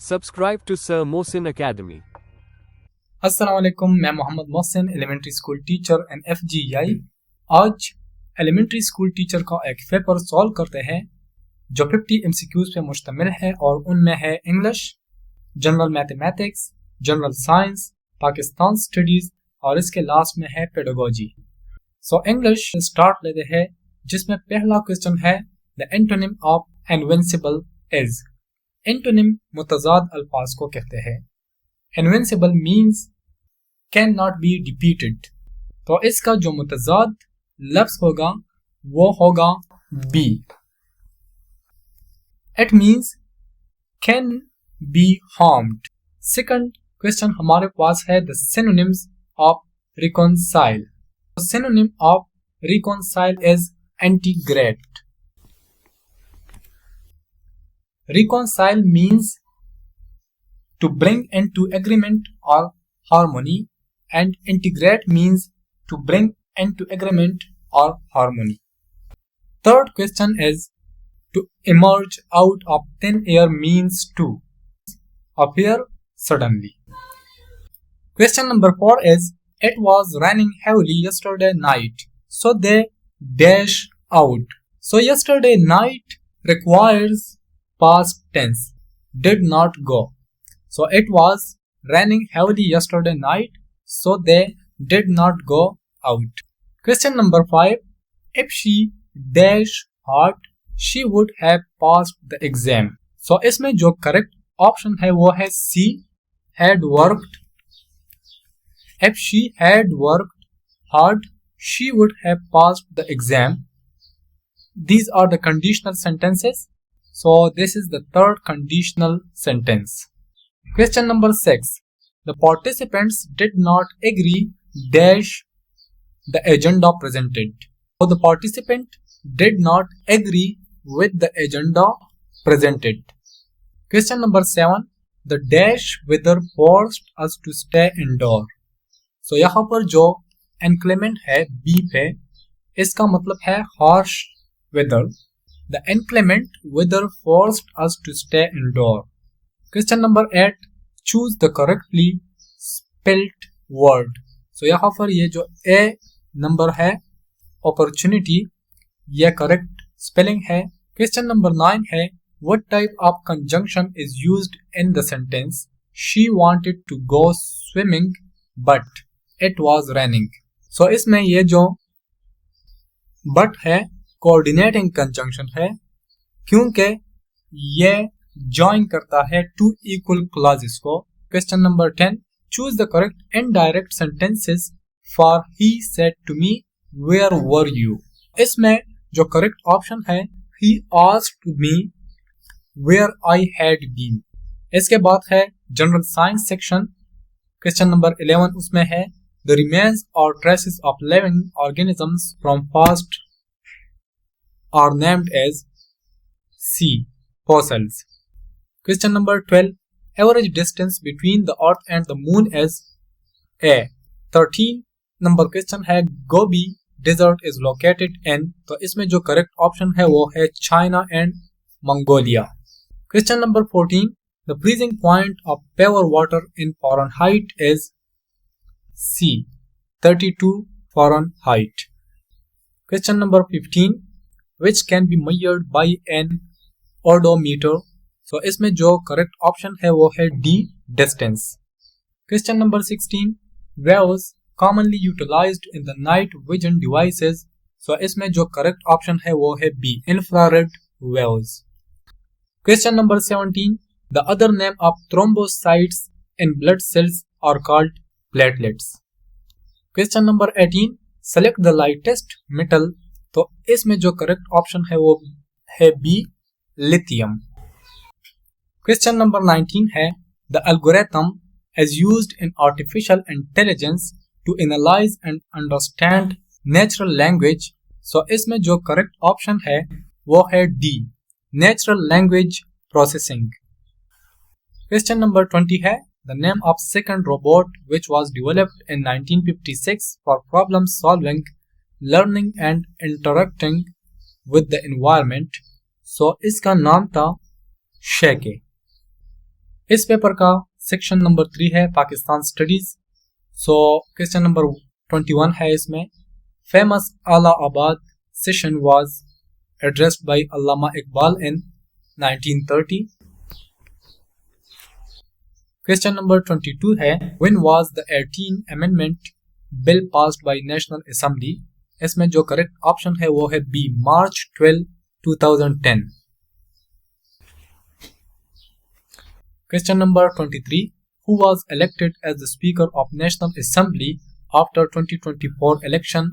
Subscribe to Sir Mohsin Academy. अस्सलाम वालेकुम, मैं Mohammad Mohsin elementary school teacher and FGI। आज एलिमेंट्री स्कूल टीचर का एक पेपर सॉल्व करते हैं जो 50 MCQs पे मुश्तमिल है और उनमें है English, general mathematics, general science, Pakistan studies और इसके लास्ट में है पेडागोजी। सो इंग्लिश स्टार्ट लेते हैं जिसमें पहला क्वेश्चन है the antonym of invincible is. Antonym मुतजाद अल्फाज को कहते हैं। Invincible means can not be defeated, तो इसका जो मुतजाद लफ्ज होगा वो होगा B. It means can be harmed. Second question हमारे पास है the synonyms of reconcile. Synonym of reconcile is integrate. Reconcile means to bring into agreement or harmony, and integrate means to bring into agreement or harmony. Third question is to emerge out of thin air means to appear suddenly. Question number 4 is it was raining heavily yesterday night, so they dash out. So yesterday night requires past tense, did not go. So it was raining heavily yesterday night, so they did not go out. Question number 5, if she dash hard, she would have passed the exam. So इसमें जो correct option है वो है C, had worked. If she had worked hard, she would have passed the exam. These are the conditional sentences. So this is the third conditional sentence. Question number 6. The participants did not agree dash the agenda presented. So the participant did not agree with the agenda presented. Question number 7. The dash weather forced us to stay indoor. So यहाँ पर जो inclement है B पे, इसका मतलब है harsh weather. The inclement weather forced us to stay indoor. Question number 8. Choose the correctly spelled word. So यहाँ पर ये जो A नंबर है opportunity, ये correct spelling है. Question number 9 है what type of conjunction is used in the sentence she wanted to go swimming but it was raining. So इसमें ये जो but है कोऑर्डिनेटिंग कंजंक्शन है क्योंकि ये जॉइन करता है टू इक्वल क्लॉजेस को। Question number 10. Choose the correct indirect sentences for he said to me where were you. इसमें जो करेक्ट ऑप्शन है he asked me where I had been. इसके बाद है general science section. Question number 11 उसमें है the remains और traces of living organisms from past are named as C. Fossils. Question number 12. Average distance between the Earth and the Moon is A. 13 number question है Gobi Desert is located in, तो इसमें जो correct option है वो है China and Mongolia. Question number 14. The freezing point of pure water in Fahrenheit is C. 32 Fahrenheit. Question number 15. Which can be measured by an odometer. So इसमें जो correct option है वो है D. Distance. Question number 16. Waves commonly utilized in the night vision devices. So इसमें जो correct option है वो है B. Infrared waves. Question number 17. The other name of thrombocytes in blood cells are called platelets. Question number 18. Select the lightest metal. तो इसमें जो correct option है वो है बी. लिथियम. क्वेश्चन नंबर 19 है the algorithm is used in artificial intelligence to analyse and understand natural language. So इसमें जो correct option है वो है D. Natural language processing. Question number 20 है the name of second robot which was developed in 1956 for problem solving, learning and interacting with the environment. So इसका नाम था शेके. इस पेपर का सेक्शन नंबर 3 है Pakistan studies. So question number 21 है इसमें, famous Allahabad session was addressed by Allama Iqbal in 1930। Question number 22 है, when was the 18th amendment bill passed by National Assembly. इसमें जो करेक्ट ऑप्शन है वो है B, March 12, 2010। Question number 23, who was elected as the speaker of National Assembly after 2024 election.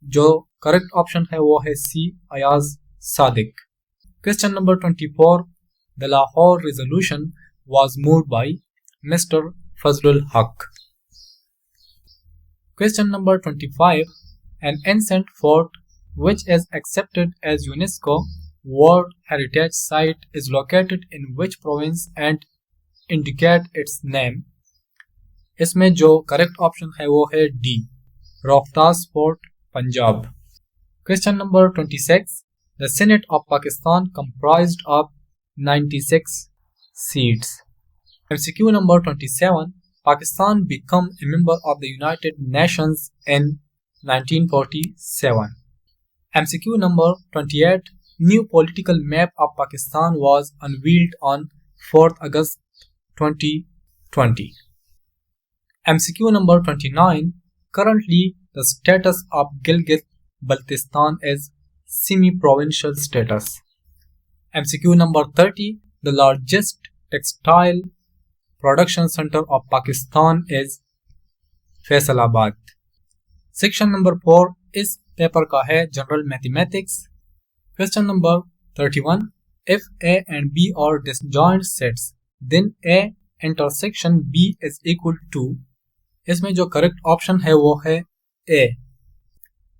जो correct option है वो है C, Ayaz Sadiq. Question number 24, the Lahore resolution was moved by mister Fazlul हक। Question number 25, an ancient fort which is accepted as UNESCO World Heritage Site is located in which province and indicate its name। इसमें जो correct option है वो है D, Rohtas fort, Punjab. Question number 26, the Senate of Pakistan comprised of 96 seats। MCQ number 27, Pakistan became a member of the United Nations in 1947। MCQ number 28, new political map of Pakistan was unveiled on 4th August 2020। MCQ number 29, currently the status of Gilgit-Baltistan is semi-provincial status। MCQ number 30, the largest textile production centre of Pakistan is Faisalabad. Section number 4 इस paper का है general mathematics. Question number 31, if A and B are disjoint sets then A intersection B is equal to. इसमें जो correct option है वो है ए।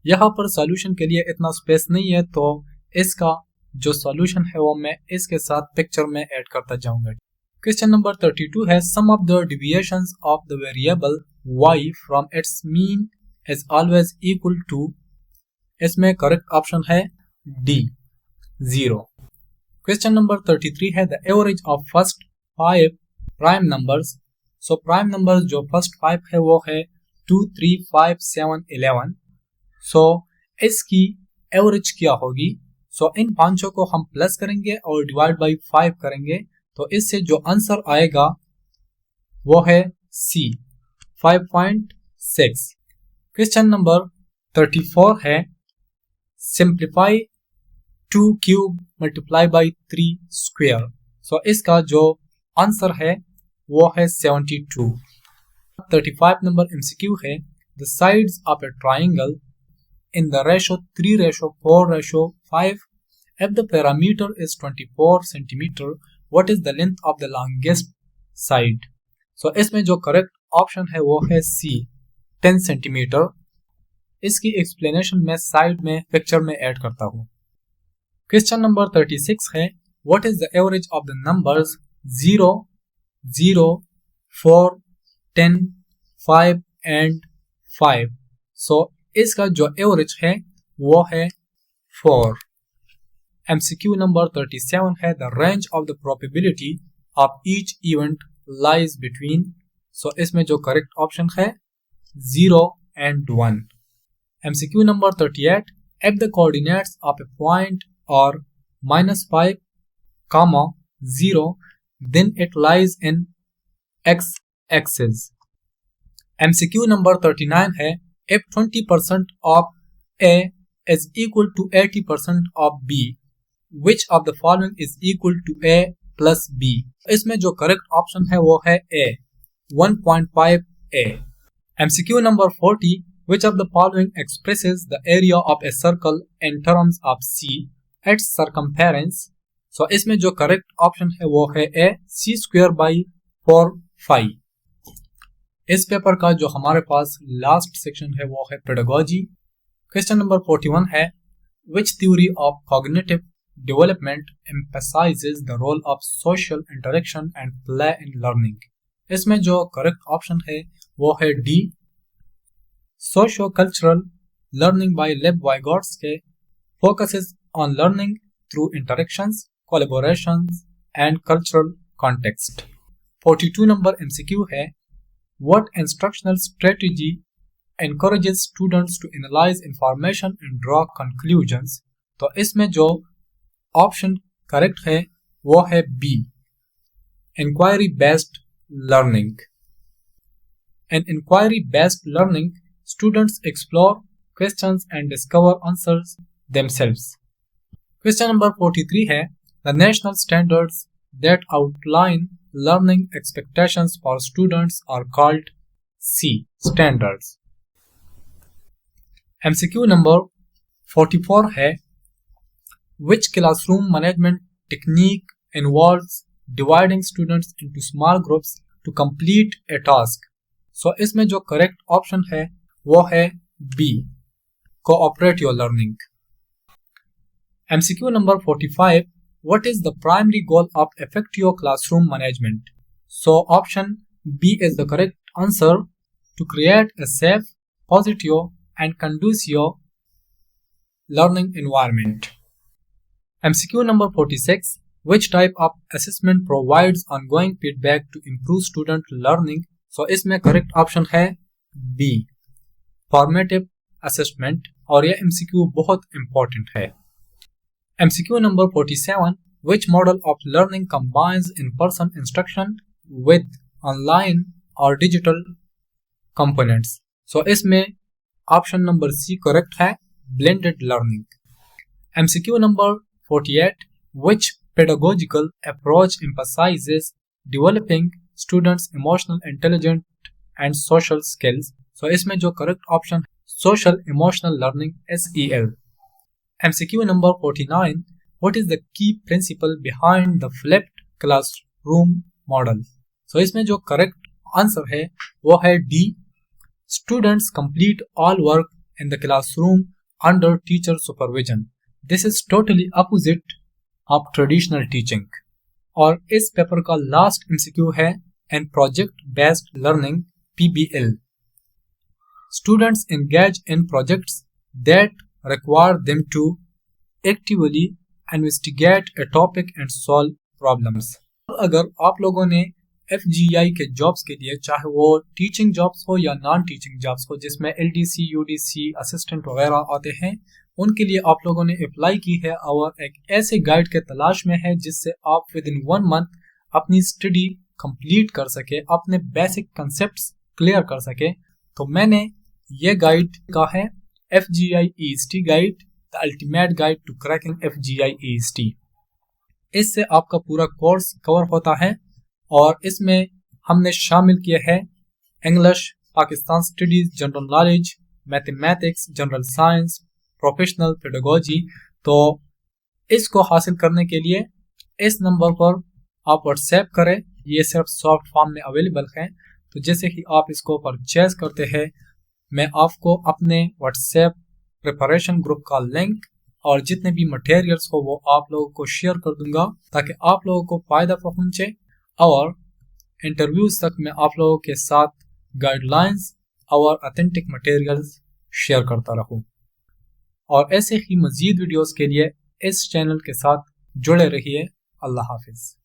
यहाँ पर सॉल्यूशन के लिए इतना स्पेस नहीं है, तो इसका जो सॉल्यूशन है वो मैं इसके साथ पिक्चर में ऐड करता जाऊंगा। Question number 32 है, sum of the deviations of the variable y from its mean is always equal to। इसमें करेक्ट ऑप्शन है डी, 0। Question number 33 है, the average of first 5 prime numbers। so prime numbers जो first 5 है वो है 2, 3, 5, 7, 11। so इसकी average क्या होगी? so इन पांचों को हम प्लस करेंगे और डिवाइड बाई 5 करेंगे, तो इससे जो आंसर आएगा वो है सी, 5.6। क्वेश्चन नंबर 34 है, simplify 2 cube multiply by 3 square. So इसका जो आंसर है वो है 72। 35 नंबर एमसीक्यू है, the sides of a triangle in the ratio 3:4:5 if the parameter is 24 centimeter, what is the length of the longest side? so इसमें जो correct option है वो है सी, 10 सेंटीमीटर। इसकी एक्सप्लेनेशन मैं साइड में पिक्चर में ऐड करता हूँ। क्वेश्चन नंबर 36 है, what is the average of the numbers 0, 0, 4, 10, 5 and 5? so इसका जो एवरेज है वो है 4। MCQ नंबर 37 है, the range of the probability of each event lies between। so इसमें जो करेक्ट ऑप्शन है 0 and 1। MCQ number 38, if the coordinates of a point are -5, 0, then it lies in x axis। MCQ number 39 है, if 20% of A is equal to 80% of B, which of the following is equal to A plus B? इसमें जो correct option है वो है A, 1.5 A। MCQ number 40, which of the following expresses the area of a circle in terms of C its circumference? so इसमें जो correct option है वो है A, c²/4π। इस पेपर का जो हमारे पास लास्ट सेक्शन है वो है पेडागोजी। क्वेश्चन नंबर 41 है, which theory of cognitive development emphasizes the role of social interaction and play in learning? इसमें जो करेक्ट ऑप्शन है वो है D, socio cultural learning by लेव वाइगोट्स्की focuses on learning through interactions, collaborations and cultural context। 42 number MCQ है What instructional strategy encourages students to analyze information and draw conclusions? तो इसमें जो ऑप्शन करेक्ट है वो है B, Inquiry based learning. In inquiry based learning, students explore questions and discover answers themselves. Question number 43 है The national standards that outline learning expectations for students are called C. Standards. MCQ number 44 है Which classroom management technique involves dividing students into small groups to complete a task? So इसमें जो correct option है वो है B. Cooperate your learning. MCQ number 45 What is the primary goal of effective classroom management? So option B is the correct answer to create a safe, positive and conducive learning environment. MCQ number 46 Which type of assessment provides ongoing feedback to improve student learning? So इसमें correct option है B. Formative assessment और यह MCQ बहुत important है. MCQ number 47 Which model of learning combines in-person instruction with online or digital components? So इसमें option number C correct है blended learning. MCQ number 48 Which pedagogical approach emphasizes developing students' emotional intelligence and social skills? So इसमें जो correct option social emotional learning SEL. MCQ number 49 What is the key principle behind the flipped classroom model? So इसमें जो correct answer है वो है D. Students complete all work in the classroom under teacher supervision. This is totally opposite of traditional teaching. और इस paper का last MCQ है and project based learning PBL. Students engage in projects that require them to actively investigate a topic and solve problems. अगर आप लोगों ने FGI के jobs के लिए चाहे वो टीचिंग जॉब्स हो या नॉन टीचिंग जॉब्स हो जिसमें LDC, UDC, असिस्टेंट वगैरह आते हैं उनके लिए आप लोगों ने अप्लाई की है और एक ऐसे गाइड के तलाश में है जिससे आप विद इन 1 मंथ अपनी स्टडी कंप्लीट कर सके, अपने बेसिक कंसेप्ट्स क्लियर कर सके. तो मैंने ये गाइड का है FGI EST guide, the ultimate guide to cracking FGI EST. इससे आपका पूरा कोर्स कवर होता है और इसमें हमने शामिल किया है English, Pakistan studies, general knowledge, mathematics, general science, professional pedagogy. तो इसको हासिल करने के लिए इस नंबर पर आप व्हाट्सएप करें, ये सिर्फ सॉफ्ट फॉर्म में अवेलेबल है. तो जैसे ही आप इसको परचेज करते हैं मैं आपको अपने व्हाट्सएप प्रिपरेशन ग्रुप का लिंक और जितने भी मटेरियल्स हो वो आप लोगों को शेयर कर दूंगा ताकि आप लोगों को फ़ायदा पहुंचे और इंटरव्यूज तक मैं आप लोगों के साथ गाइडलाइंस और ऑथेंटिक मटेरियल्स शेयर करता रहूं. और ऐसे ही मज़ीद वीडियोस के लिए इस चैनल के साथ जुड़े रहिए. अल्लाह हाफिज़.